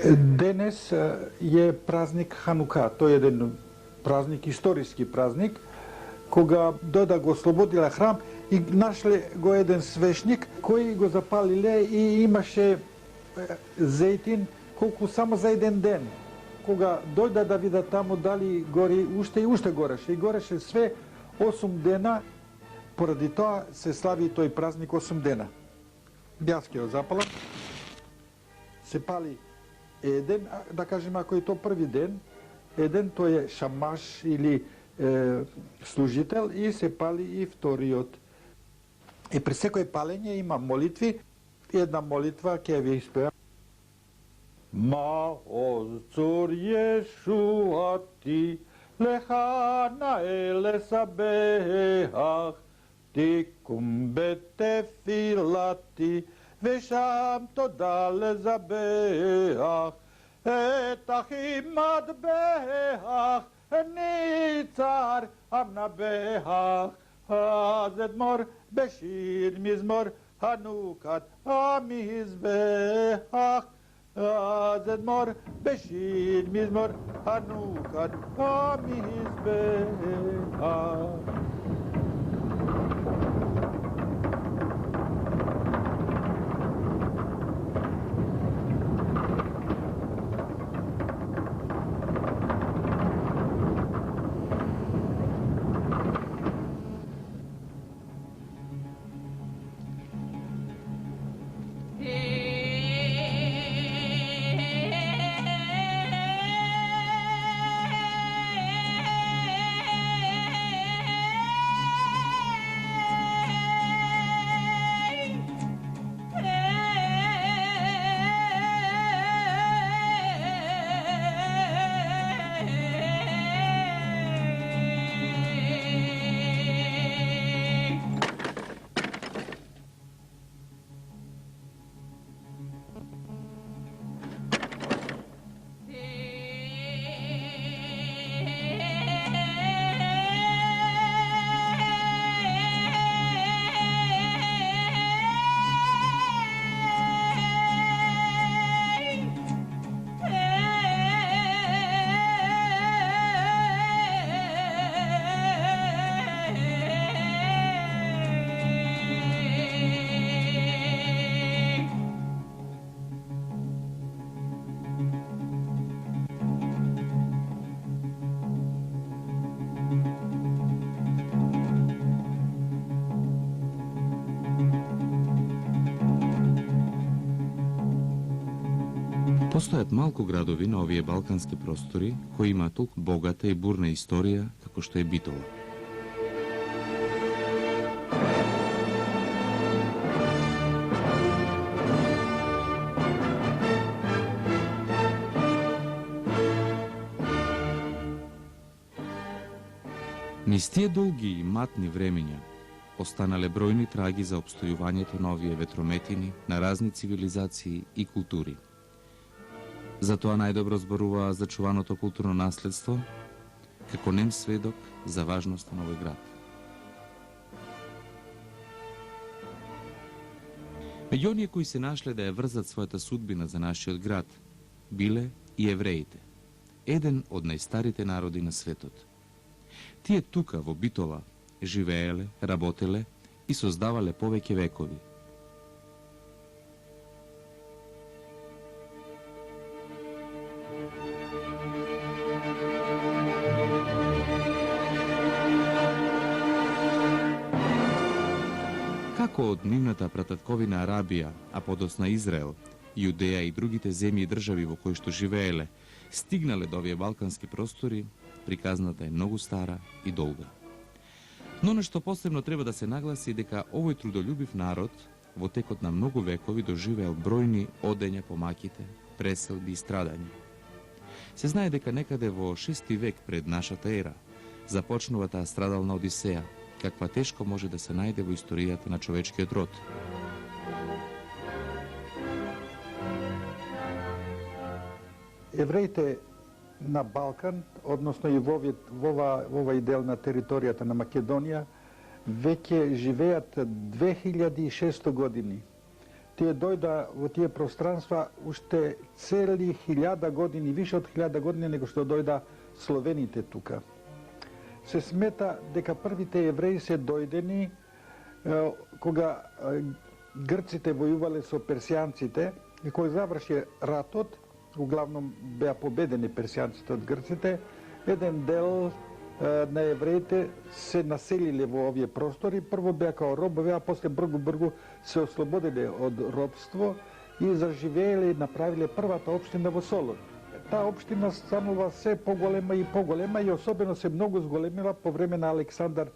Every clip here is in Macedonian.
Денес е празник Ханука. Тој е еден празник, историски празник, кога дојда го ослободила храм и нашле го еден свешник кој го запалиле и имаше зејтин колку само за еден ден. Кога дојда да видат таму дали гори уште и уште гореше. И гореше све 8 дена, поради тоа се слави тој празник 8 дена. Бјаскиот запалат, се пали еден, да кажем, ако е то први ден, еден тој е шамаш или служител и се пали и вториот. И при секој палење има молитви. Една молитва ќе ви испева. Маоз цур Јешуа ти, лехана еле сабеах, ти кумбете филати, вешам то дале забеах, етахимад беах, ни цар амна беах, азедмор бешир мизмор, ханукат амизбеах, азедмор бешир мизмор, ханукат амизбеах. Постојат малку градови на овие балкански простори кои имаат толку богата и бурна историја како што е Битола. Низ тие долги и матни времења останале бројни траги за опстојувањето на овие ветрометини на разни цивилизации и култури. Затоа најдобро зборуваа за чуваното културно наследство како нем сведок за важноста на овој град. Меѓу оние кои се нашле да ја врзат својата судбина за нашиот град, биле и евреите, еден од најстарите народи на светот. Тие тука во Битола живееле, работеле и создавале повеќе векови. Како од нивната прататковина Арабија, а подосна Израел, Јудеја и другите земји и држави во кои што живееле, стигнале до овие балкански простори, приказната е многу стара и долга. Но нешто посебно треба да се нагласи дека овој трудолюбив народ во текот на многу векови доживеал бројни одења по маките, преселби и страдања. Се знае дека некаде во 6 век пред нашата ера започнува таа страдална Одисеја, каква тешко може да се најде во историјата на човечкиот род. Евреите на Балкан, односно и во овај дел на територијата на Македонија, веќе живеат 2600 години. тие дојда во тие пространства уште цели 1000 години, више од 1000 години него што дојда словените тука. Се смета дека првите евреи се дојдени кога грците војувале со персијанците и кога заврши ратот, углавном беа победени персијанците од грците, еден дел на евреите се населиле во овие простори, прво беа као робови, а после бргу се ослободиле од робство и заживееле и направиле првата општина во Солун. Таа општина станува се поголема и особено се многу зголемила по време на Александар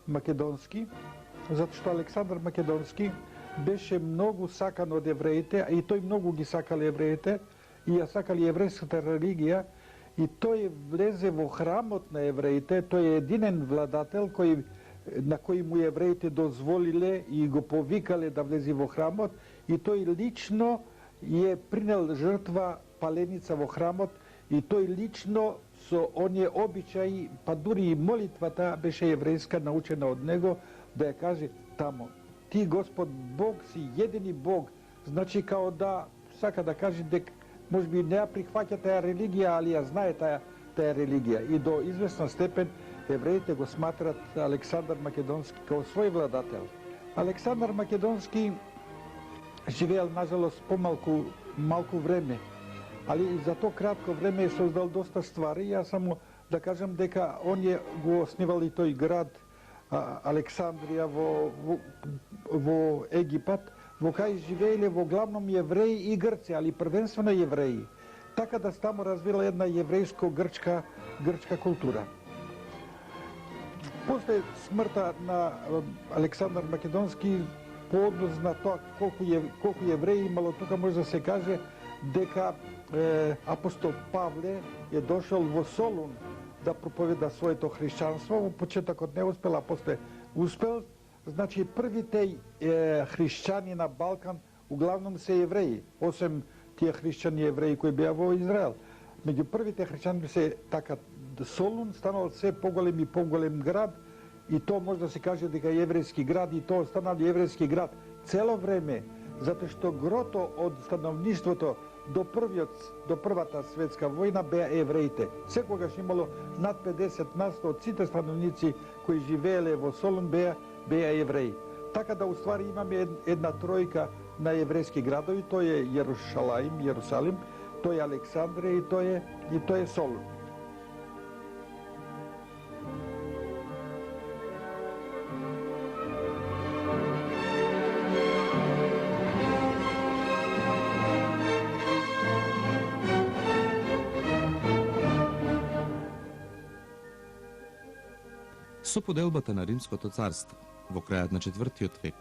Македонски, затоа што Александар Македонски беше многу сакан од евреите, и тој многу ги сакале евреите, и ја сакали еврејската религија, и тој влезе во храмот на евреите, тој е единен владател на кој му евреите дозволиле и го повикале да влезе во храмот, и тој лично е принел жртва паленица во храмот, и тој лично со оние обичаи, па дури и молитвата беше еврејска, научена од него, да ја каже тамо: ти Господ Бог си едини Бог, значи као да сака да каже дека можеби не ја прихваќа таа религија, али ја знае таа религија. И до известна степен евреите го сматрат Александар Македонски као свој владател. Александар Македонски живеел, нажалост, малку време, али за то кратко време е создал доста ствари. Јас само да кажам дека он го основал и тој град Александрија во Египат, во кај живееле во главном евреи и грци, али првенствено евреи. Така да тамо развила една еврејско-грчка култура. После смртта на Александар Македонски, по однос на тоа колку евреи имало тука, може да се каже дека апостол Павле е дошол во Солун да проповеда своето христијанство. Во почетокот не успел, а после успел. Значи, првите христијани на Балкан углавном се евреи, осем тие христијани евреи кои беа во Израел. Меѓу првите христијани се така Солун станал се поголем и поголем град, и то може да се каже дека е еврејски град, и тоа станал еврејски град цело време, затоа што грото од становништвото до првата светска војна беа евреите. Секогаш имало над 50% од сите становници кои живееле во Солун беа евреи. Така да уствари имаме една тројка на еврејски градови, тој е Јерусалим, тој е Александрија и тој е Солун. Со поделбата на Римското царство во крајот на 4. век,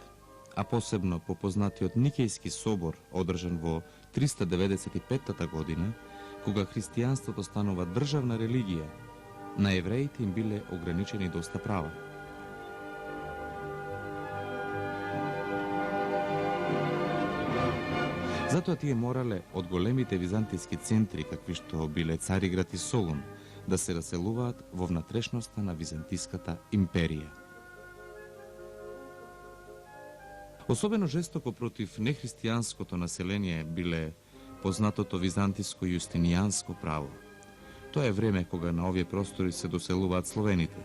а посебно по познатиот Никејски собор, одржан во 395 година, кога христијанството станува државна религија, на евреите им биле ограничени доста права. Затоа тие морале од големите византијски центри, какви што биле Цариград и Солун, да се раселуваат во внатрешноста на Византиската империја. Особено жестоко против нехристијанското население биле познатото византиско јустинијанско право. Тоа е време кога на овие простори се доселуваат словените.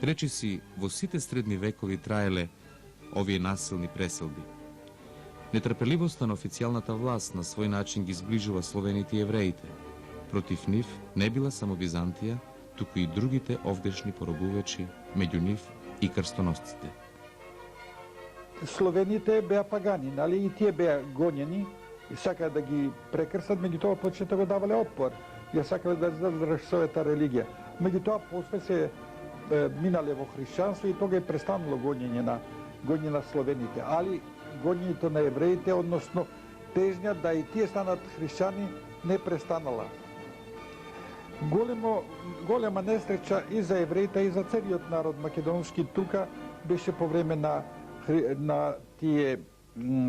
Речиси, во сите средни векови траеле овие насилни преселби. Нетрпеливоста на официјалната власт на свој начин ги зближува словените и евреите. Против нив не била само Византија, туку и другите овдешни поробувачи, меѓу нив и крстоносците. Словените беа пагани, нали, и тие беа гонени, и сакаа да ги прекрстат, меѓутоа почеток го давале отпор. Ја сакале да задржат својата религија. Меѓутоа после се минале во христијанство и тога е престанало гоњење на словените, али гоњењето на евреите, односно тежња да и тие станат христијани, не престанала. Голема несреќа и за евреите и за целиот народ македонски тука беше по време на тие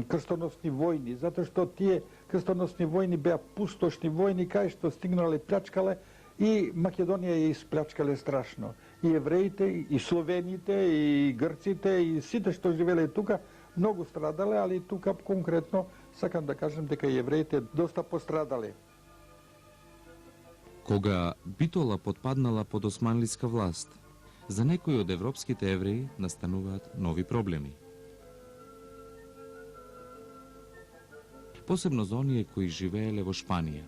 крстоносни војни, затоа што тие крстоносни војни беа пустошни војни, кај што стигнале, плячкале и Македонија ја исплячкале страшно. И евреите, и словените, и грците, и сите што живеле тука, многу страдале, али тука конкретно сакам да кажем дека евреите доста пострадале. Кога Битола потпаднала под османлиска власт, за некои од европските евреи настануваат нови проблеми. Посебно за оние кои живееле во Шпанија.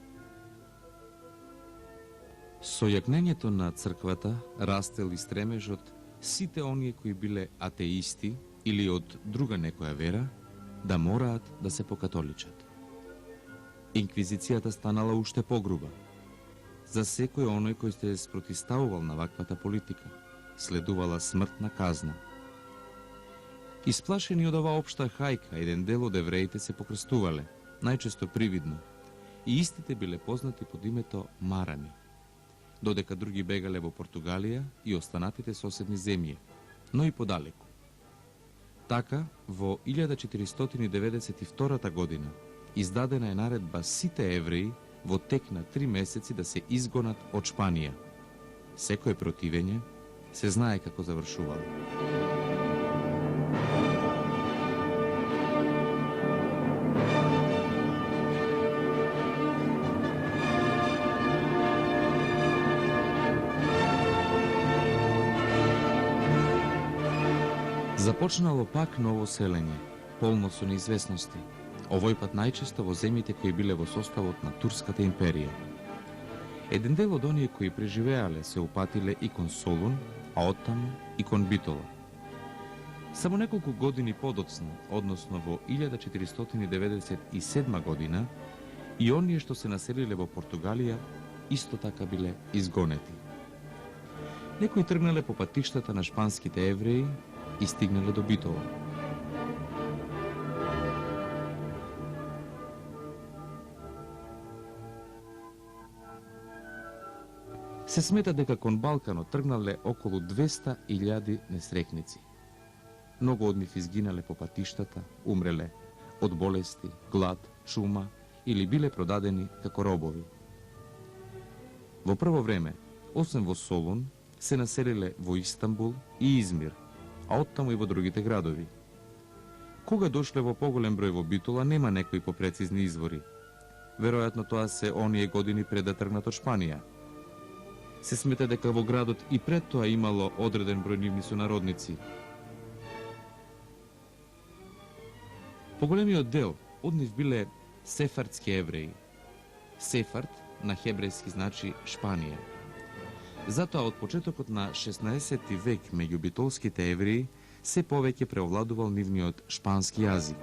Со јакнењето на црквата растел и стремежот сите оние кои биле атеисти или од друга некоја вера да мораат да се покатоличат. Инквизицијата станала уште погруба. За секој оној кој се спротиставувал на ваквата политика, следувала смртна казна. Исплашени од ова општа хајка, еден дел од евреите се покрстувале, најчесто привидно, и истите биле познати под името Марами, додека други бегале во Португалија и останатите соседни земји, но и подалеку. Така, во 1492 година, издадена е наредба сите евреи во тек на 3 месеци да се изгонат од Шпанија. Секое противење се знае како завршувало. Започнало пак ново селење, полно со неизвестности, овој пат најчесто во земјите кои биле во составот на Турската империја. Еден дел од оние кои преживеале се упатиле и кон Солун, а оттаму и кон Битола. Само неколку години подоцна, односно во 1497 година, и оние што се населиле во Португалија исто така биле изгонети. Некои тргнале по патиштата на шпанските евреи и стигнале до Битола. Се смета дека кон Балканот тргнале околу 200.000 несрекници. Многу од нив изгинале по патиштата, умреле од болести, глад, чума или биле продадени како робови. Во прво време, освен во Солун, се населиле во Истанбул и Измир, а оттаму и во другите градови. Кога дошле во поголем број во Битола, нема некои попрецизни извори. Веројатно тоа се оние години пред да тргнат од Шпанија. Се смета дека во градот и пред тоа имало одреден број нивни сонародници. Поголемиот дел од нив биле сефардски евреи. Сефард на хебрејски значи Шпанија. Затоа од почетокот на 16 век меѓу битолските евреи се повеќе преовладувал нивниот шпански јазик.